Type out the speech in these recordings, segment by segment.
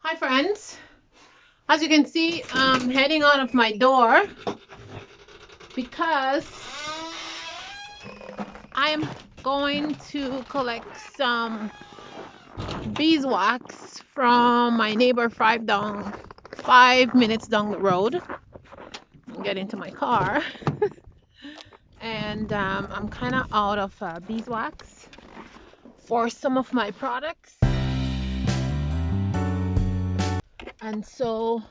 Hi friends, as you can see, I'm heading out of my door because I am going to collect some beeswax from my neighbor 5 minutes down the road. Get into my car and I'm kind of out of beeswax for some of my products, and so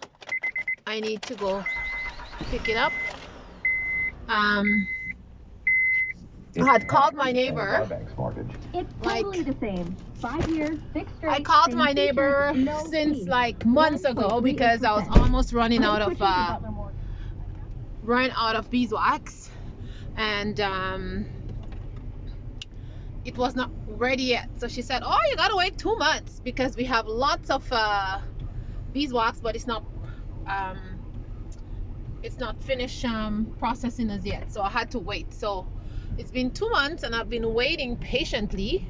I need to go pick it up. um I had called my neighbor. It's Like, totally the same. 5 years, fixed rate. I called same my features, neighbor no since fee. like months ago because I was 1.38%. almost running When out of switching to Butler Mortgage. beeswax, and it was not ready yet. So she said, "Oh, you gotta wait 2 months because we have lots of beeswax, but um, it's not finished processing as yet." So I had to wait. So it's been 2 months, and I've been waiting patiently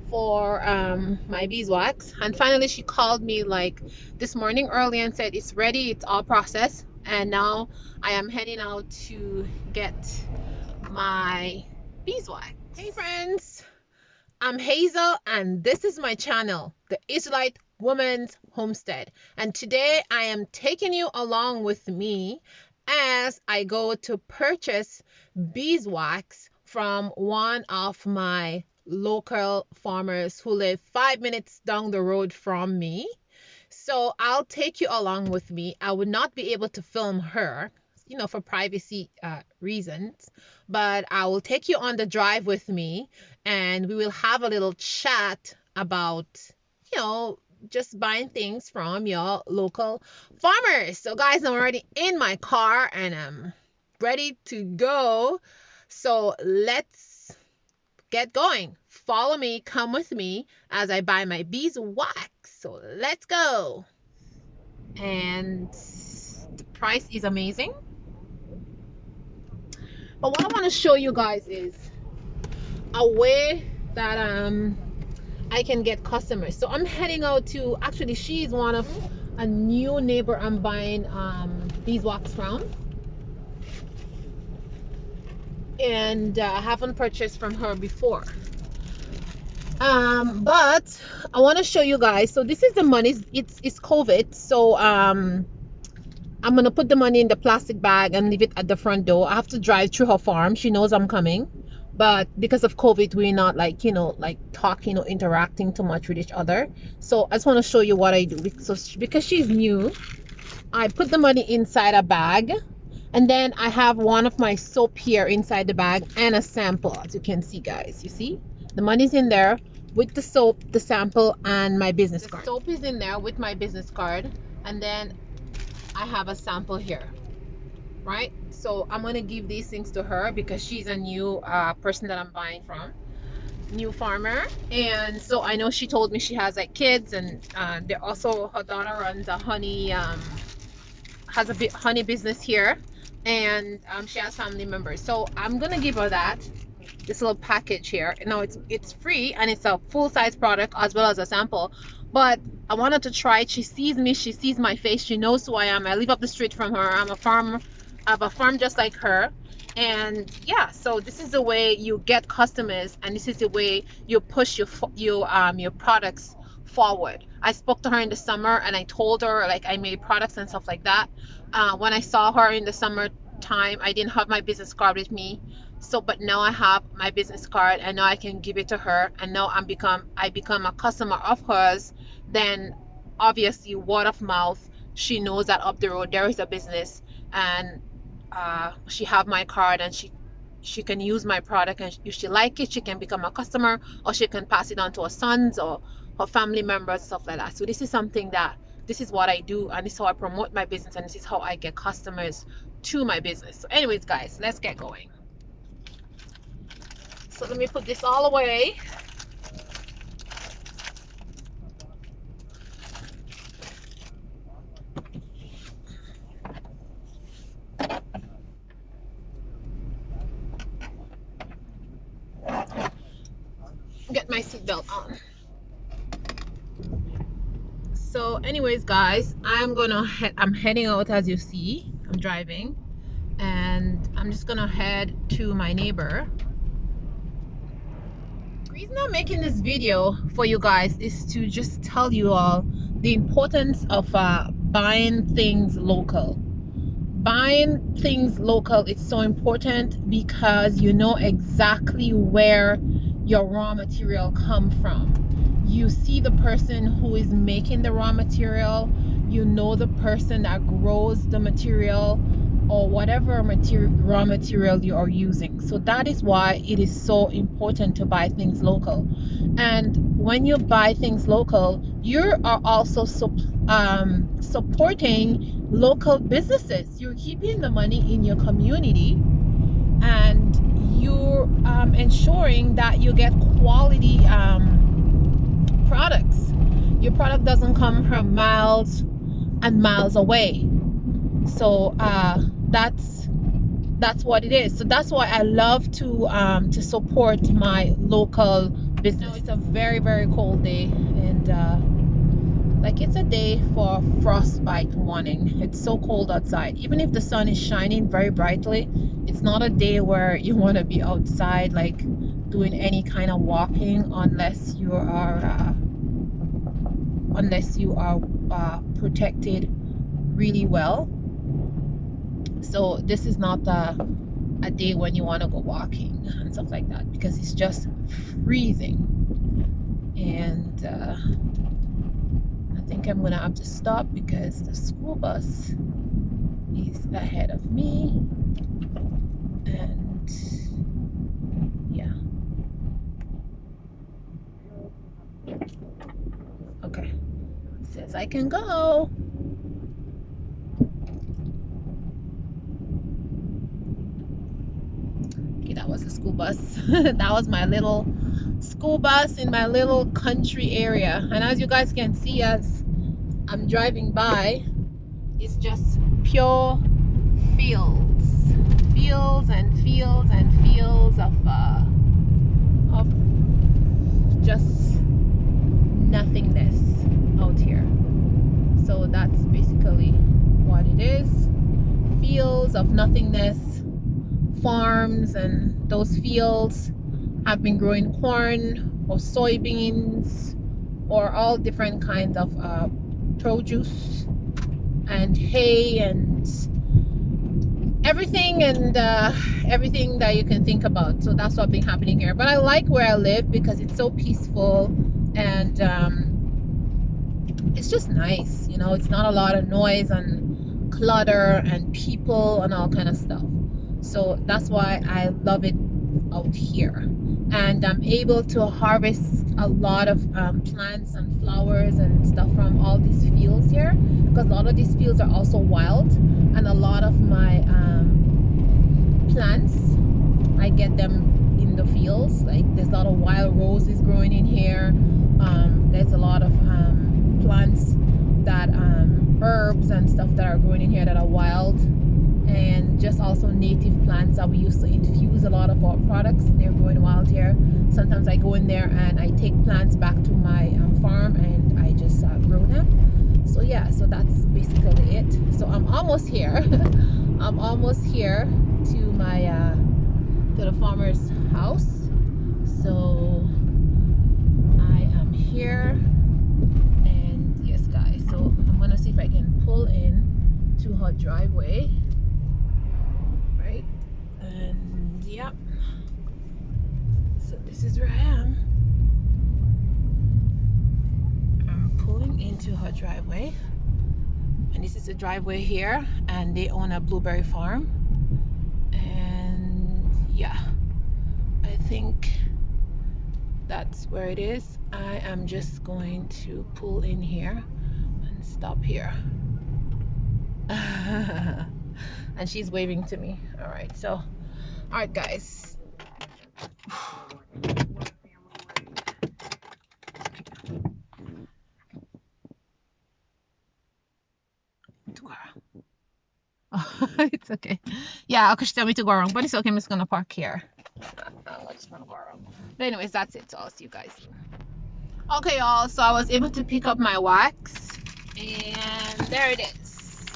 for my beeswax, and finally she called me like this morning early and said it's ready, it's all processed, and now I am heading out to get my beeswax. Hey friends, I'm Hazel and this is my channel, the Israelite Woman's Homestead, and today I am taking you along with me as I go to purchase beeswax from one of my local farmers who live 5 minutes down the road from me. So I'll take you along with me. I would not be able to film her, for privacy reasons, but I will take you on the drive with me and we will have a little chat about, you know, just buying things from your local farmers. So guys, I'm already in my car and I'm ready to go. So let's get going. Follow me, come with me as I buy my beeswax. So let's go. And the price is amazing. But what I want to show you guys is a way that I can get customers. So I'm heading out to, actually she's one of a new neighbor I'm buying beeswax from, and I haven't purchased from her before. But I want to show you guys. So this is the money. It's COVID, so I'm gonna put the money in the plastic bag and leave it at the front door. I have to drive through her farm. She knows I'm coming, but because of COVID, we're not like talking or interacting too much with each other. So I just want to show you what I do. So because she's new, I put the money inside a bag, and then I have one of my soap here inside the bag and a sample. As you can see, guys, you see the money's in there with the soap, the sample, and my business card. The soap is in there with my business card, and then I have a sample here, right? So I'm gonna give these things to her because she's a new person that I'm buying from, new farmer. And so I know she told me she has like kids, and they're also, her daughter runs a honey has a honey business here, and she has family members. So I'm gonna give her this little package here. Now it's free and it's a full-size product as well as a sample, but I wanted to try it. She sees me, she sees my face, she knows who I am. I live up the street from her. I'm a farmer. I have a farm just like her. And yeah, so this is the way you get customers, and this is the way you push your products forward. I spoke to her in the summer and I told her like I made products and stuff like that. When I saw her in the summertime, I didn't have my business card with me. So but now I have my business card and now I can give it to her, and now I become a customer of hers. Then obviously word of mouth, she knows that up the road there is a business, and she have my card, and she can use my product, and if she like it, she can become a customer, or she can pass it on to her sons or her family members, stuff like that. So this is something that, this is what I do, and this is how I promote my business, and this is how I get customers to my business. So anyways guys, let's get going. So let me put this all away. Get my seatbelt on. So anyways guys, I'm heading out. As you see, I'm driving and I'm just gonna head to my neighbor. The reason I'm making this video for you guys is to just tell you all the importance of buying things local. Buying things local is so important because you know exactly where your raw material come from. You see the person who is making the raw material, you know the person that grows the material or whatever raw material you are using. So that is why it is so important to buy things local. And when you buy things local, you are also supporting local businesses. You're keeping the money in your community and you're ensuring that you get quality products. Your product doesn't come from miles and miles away. So that's what it is. So that's why I love to support my local business. It's a very, very cold day, and like it's a day for frostbite warning. It's so cold outside. Even if the sun is shining very brightly, it's not a day where you want to be outside like doing any kind of walking unless you are protected really well. So this is not a day when you want to go walking and stuff like that because it's just freezing. And I think I'm gonna have to stop because the school bus is ahead of me. And yeah, okay, it says I can go. Okay, that was a school bus. That was my little school bus in my little country area. And as you guys can see, as I'm driving by, it's just pure fields, fields and fields and fields of just nothingness out here. So that's basically what it is. Fields of nothingness, farms, and those fields have been growing corn or soybeans or all different kinds of produce and hay and everything everything that you can think about. So that's what's been happening here. But I like where I live because it's so peaceful and it's just nice. You know, it's not a lot of noise and clutter and people and all kind of stuff. So that's why I love it out here. And I'm able to harvest a lot of plants and flowers and stuff from all these fields here, because a lot of these fields are also wild, and a lot of my plants, I get them in the fields. Like there's a lot of wild roses growing in here. There's a lot of plants that herbs and stuff that are growing in here that are wild, and just also native plants that we used to infuse a lot of our products. They're growing wild here. Sometimes I go in there and I take plants back to my farm and I just grow them. So yeah, so that's basically it. So I'm almost here. I'm almost here to my to the farmer's house. So I am here, and yes guys, so I'm gonna see if I can pull in to her driveway. Right, and yep, so this is where I am. I'm pulling into her driveway, and this is the driveway here, and they own a blueberry farm. And yeah, I think that's where it is. I am just going to pull in here and stop here. And she's waving to me. All right, so all right guys, oh, it's okay. Yeah, because she told me to go wrong, but it's okay. I'm just gonna park here. I just want to go wrong. But anyways, that's it. So I'll see you guys. Okay, y'all. So I was able to pick up my wax. And there it is.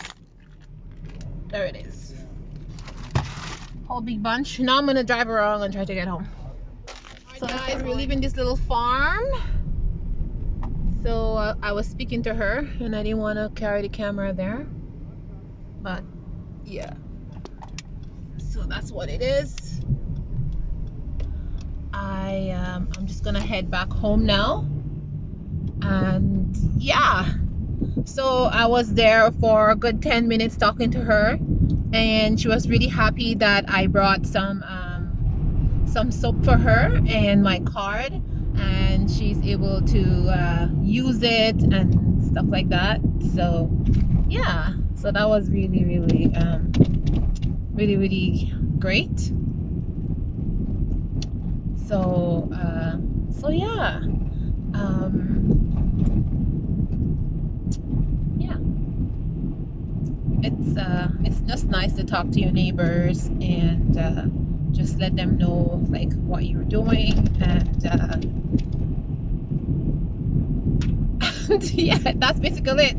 There it is. Whole big bunch. Now I'm gonna drive around and try to get home. So guys, we're leaving this little farm. So I was speaking to her and I didn't want to carry the camera there, but yeah, so that's what it is. I'm just gonna head back home now, and yeah, so I was there for a good 10 minutes talking to her, and she was really happy that I brought some soap for her and my card, and she's able to use it and stuff like that. So yeah, so that was really really great. So yeah, yeah, it's just nice to talk to your neighbors and just let them know like what you're doing, and yeah, that's basically it.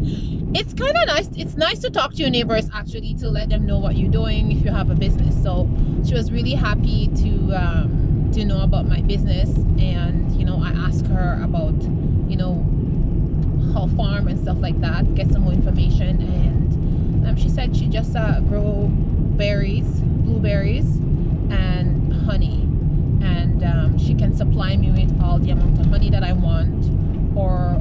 It's kind of nice. It's nice to talk to your neighbors actually, to let them know what you're doing if you have a business. So she was really happy to know about my business, and I asked her about how farm and stuff like that, get some more information, and she said she just grow berries, blueberries, and honey, and she can supply me with all the amount of honey that I want, or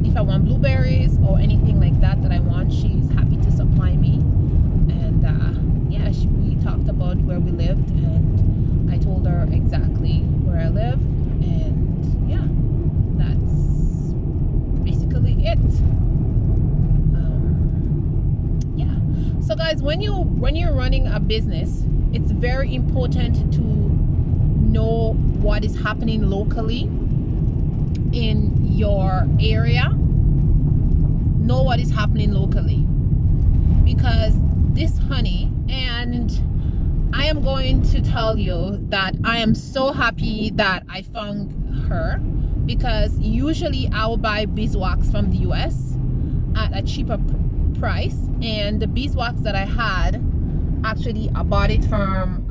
if I want blueberries or anything like that I want, she's happy to supply me. And yeah, we talked about where we lived, and I told her exactly where I live, and yeah, that's basically it. Yeah, so guys, when you're running a business, it's very important to know what is happening locally in your area. Know what is happening locally, because this honey, and I am going to tell you that I am so happy that I found her, because usually I will buy beeswax from the US at a cheaper price, and the beeswax that I had, actually I bought it from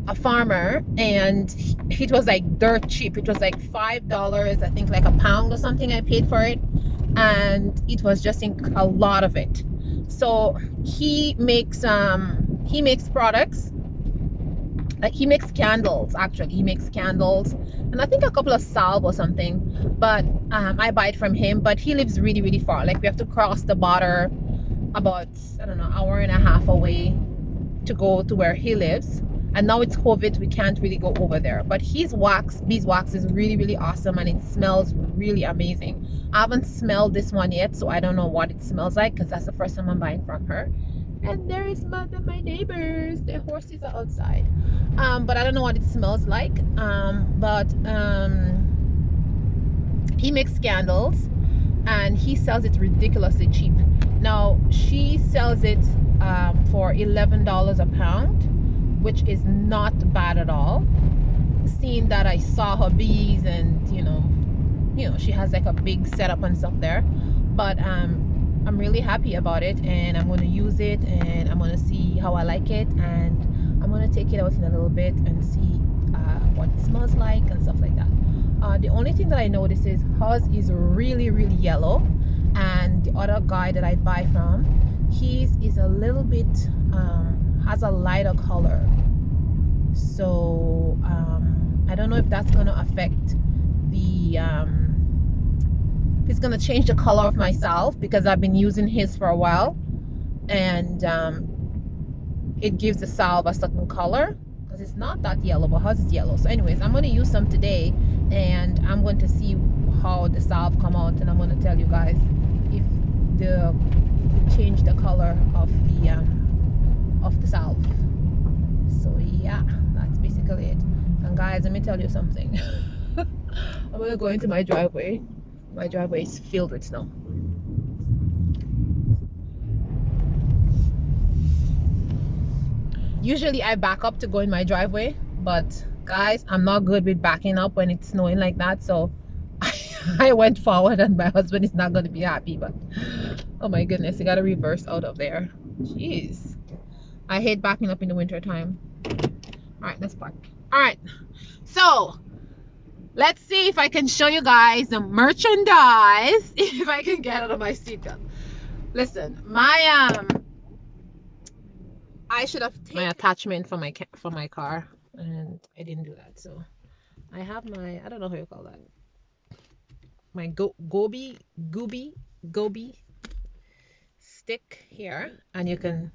a farmer, and it was like dirt cheap. It was like $5, I think, like a pound or something I paid for it, and it was just a lot of it. So he makes products, like he makes candles. Actually, he makes candles, and I think a couple of salve or something, but I buy it from him. But he lives really far, like we have to cross the border about, I don't know, hour and a half away to go to where he lives. And now it's COVID, we can't really go over there, but his beeswax is really awesome, and it smells really amazing. I haven't smelled this one yet, so I don't know what it smells like, because that's the first time I'm buying from her. And there is my neighbors, their horses are outside, but I don't know what it smells like. But he makes candles, and he sells it ridiculously cheap. Now she sells it for $11 a pound, which is not bad at all, seeing that I saw her bees, and she has like a big setup and stuff there. But I'm really happy about it, and I'm going to use it, and I'm going to see how I like it, and I'm going to take it out in a little bit and see what it smells like and stuff like that. The only thing that I notice is hers is really yellow, and the other guy that I buy from, his is a little bit has a lighter color. So I don't know if that's going to affect the if it's going to change the color of my salve, because I've been using his for a while, and it gives the salve a certain color, because it's not that yellow, but hers is yellow. So anyways, I'm going to use some today, and I'm going to see how the salve come out, and I'm going to tell you guys if the change the color of the salve. So yeah, that's basically it. And guys, let me tell you something. I'm going to go into my driveway. My driveway is filled with snow. Usually I back up to go in my driveway, but guys, I'm not good with backing up when it's snowing like that, so I went forward and my husband is not going to be happy, but oh my goodness, you got to reverse out of there. Jeez. I hate backing up in the winter time. All right, let's park. All right, so let's see if I can show you guys the merchandise. If I can get out of my seatbelt. Listen, I should have taken my attachment for my car, and I didn't do that. So I have my, I don't know how you call that, my goby stick here, and you can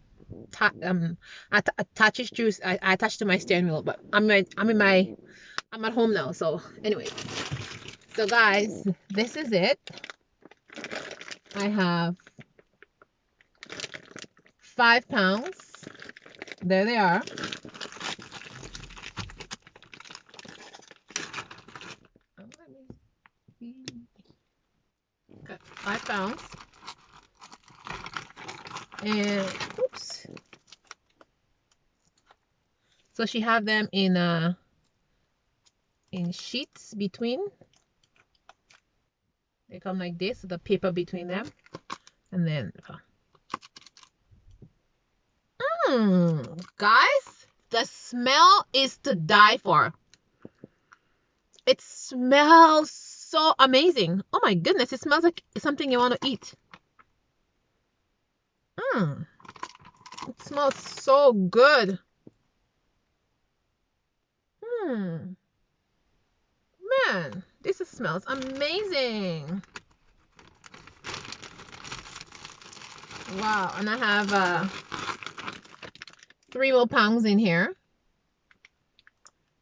attach it to. I attach to my steering wheel, but I'm at home now. So anyway, so guys, this is it. I have 5 pounds. There they are. Okay, 5 pounds. And oops. So she have them in sheets between. They come like this, the paper between them, and then guys, the smell is to die for. It smells so amazing. Oh my goodness, it smells like something you want to eat. It smells so good. Man, this smells amazing. Wow, and I have 3 more pounds in here.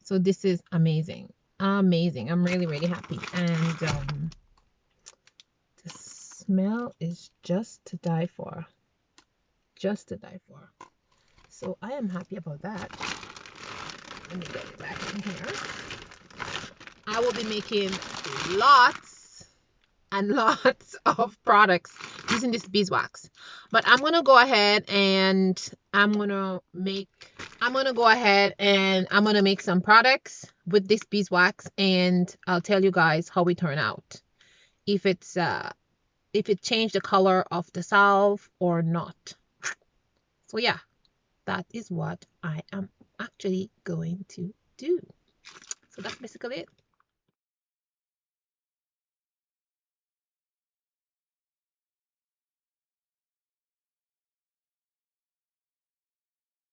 So this is amazing. Amazing. I'm really, really happy. And the smell is just to die for. Just to die for. So I am happy about that. Let me get it back in here. I will be making lots and lots of products using this beeswax. But I'm gonna go ahead and I'm gonna make some products with this beeswax, and I'll tell you guys how it turn out. If it changed the color of the salve or not. So yeah, that is what I am actually going to do. So that's basically it.